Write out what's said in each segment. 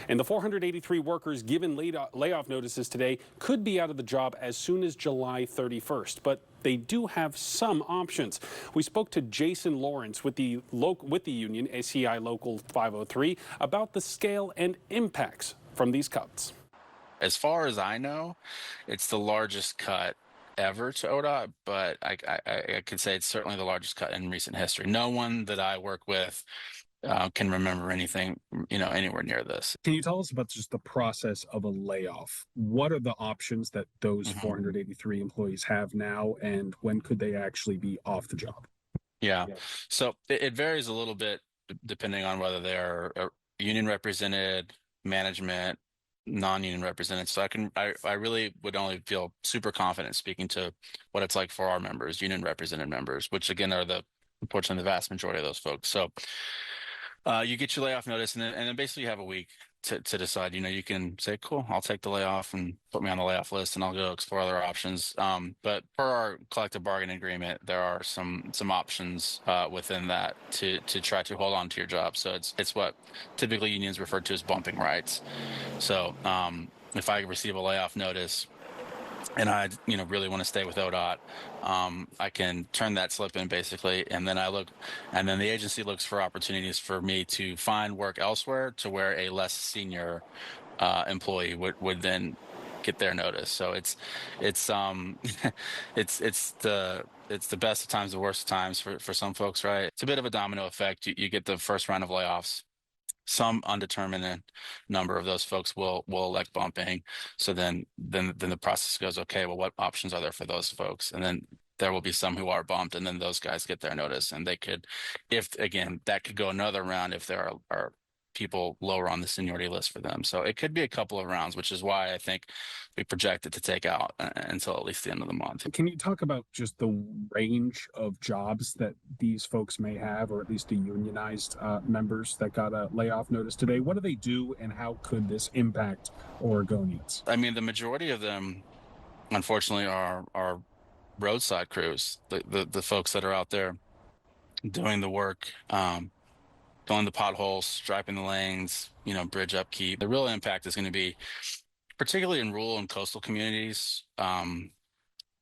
And the 483 workers given layoff notices today could be out of the job as soon as July 31st, but they do have some options. We spoke to Jason Lawrence with the union SEIU Local 503 about the scale and impacts from these cuts. As far as I know, it's the largest cut ever to ODOT, but I could say it's certainly the largest cut in recent history. No one that I work with can remember anything, anywhere near this. Can you tell us about just the process of a layoff? What are the options that those 483 employees have now, and when could they actually be off the job? Yeah. So it varies a little bit depending on whether they're union represented, management, non-union represented. So I really would only feel super confident speaking to what it's like for our members, union represented members, which again are unfortunately the vast majority of those folks. So you get your layoff notice, and then basically you have a week to decide. You can say, cool, I'll take the layoff and put me on the layoff list, and I'll go explore other options. But per our collective bargaining agreement, there are some options within that to try to hold on to your job. So it's what typically unions refer to as bumping rights. So if I receive a layoff notice and I really want to stay with ODOT, I can turn that slip in basically, and then the agency looks for opportunities for me to find work elsewhere to where a less senior employee would then get their notice. So it's it's the best of times, the worst of times for some folks, right? It's a bit of a domino effect. You get the first round of layoffs. Some undetermined number of those folks will elect bumping. So then the process goes, okay, well, what options are there for those folks? And then there will be some who are bumped, and then those guys get their notice, and they could, that could go another round if there are people lower on the seniority list for them. So it could be a couple of rounds, which is why I think we project it to take out until at least the end of the month. Can you talk about just the range of jobs that these folks may have, or at least the unionized members that got a layoff notice today? What do they do, and how could this impact Oregonians? I mean, the majority of them, unfortunately, are roadside crews, the folks that are out there doing the work, filling the potholes, striping the lanes, bridge upkeep. The real impact is going to be particularly in rural and coastal communities,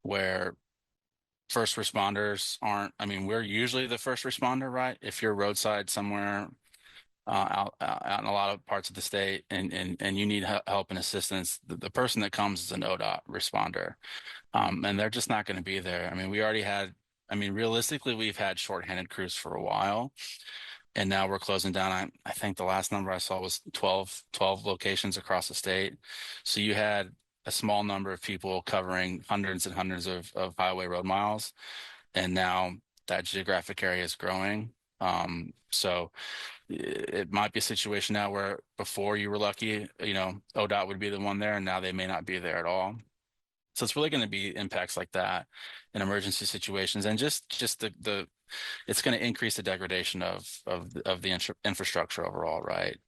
where first responders aren't. I mean, we're usually the first responder, right? If you're roadside somewhere out in a lot of parts of the state, and you need help and assistance, the person that comes is an ODOT responder, and they're just not going to be there. I mean, realistically, we've had shorthanded crews for a while. And now we're closing down. I think the last number I saw was 12 locations across the state. So you had a small number of people covering hundreds and hundreds of highway road miles. And now that geographic area is growing. So it might be a situation now where before you were lucky, ODOT would be the one there, and now they may not be there at all. So it's really going to be impacts like that in emergency situations, and just it's going to increase the degradation of the infrastructure overall, right?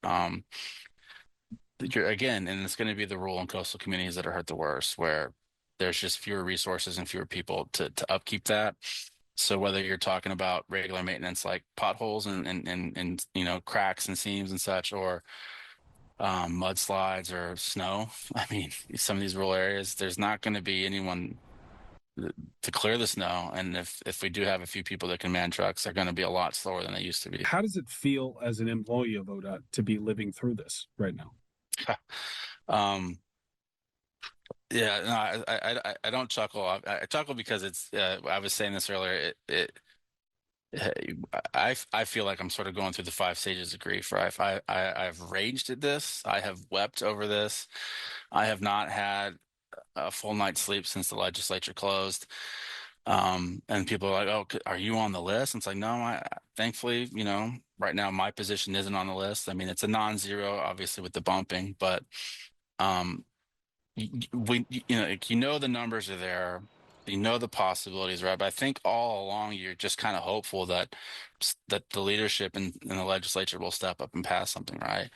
Again, and it's going to be the rural and coastal communities that are hurt the worst, where there's just fewer resources and fewer people to upkeep that. So whether you're talking about regular maintenance like potholes and cracks and seams and such, or mudslides or snow. I mean, some of these rural areas, there's not going to be anyone to clear the snow. And if we do have a few people that can man trucks, they're going to be a lot slower than they used to be. How does it feel as an employee of ODOT to be living through this right now? Yeah, no, I don't chuckle. I chuckle because I was saying this earlier. I feel like I'm sort of going through the 5 stages of grief, right? I've raged at this. I have wept over this. I have not had a full night's sleep since the legislature closed. And people are like, "Oh, are you on the list?" And it's like, no, thankfully, right now my position isn't on the list. I mean, it's a non-zero, obviously, with the bumping, but the numbers are there. The possibilities, right? But I think all along you're just kind of hopeful that the leadership in the legislature will step up and pass something, right?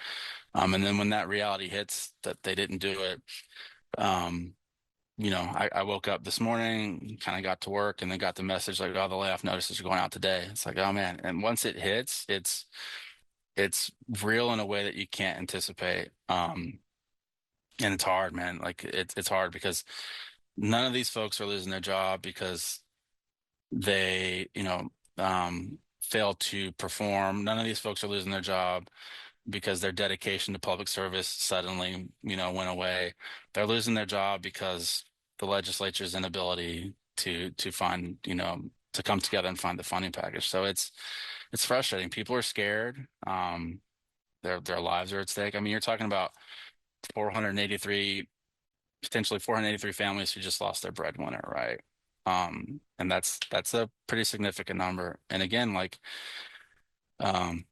And then when that reality hits that they didn't do it, I woke up this morning, kind of got to work, and then got the message like, "Oh, the layoff notices are going out today." It's like, oh man! And once it hits, it's real in a way that you can't anticipate. And it's hard, man. Like it's hard because none of these folks are losing their job because they, fail to perform. None of these folks are losing their job because their dedication to public service suddenly, went away. They're losing their job because the legislature's inability to find, to come together and find the funding package. So it's frustrating. People are scared. Their lives are at stake. I mean, you're talking about 483, potentially 483 families who just lost their breadwinner, right? And that's a pretty significant number. And again, like the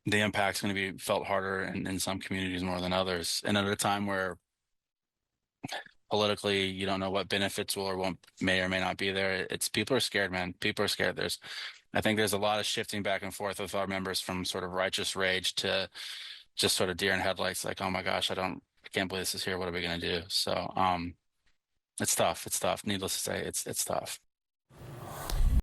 impact's going to be felt harder in some communities more than others. And at a time where politically you don't know what benefits will or won't may or may not be there, it's people are scared, man. People are scared. I think there's a lot of shifting back and forth with our members from sort of righteous rage to just sort of deer in headlights, like, oh my gosh, I can't believe this is here. What are we going to do? So it's tough. It's tough. Needless to say, it's tough.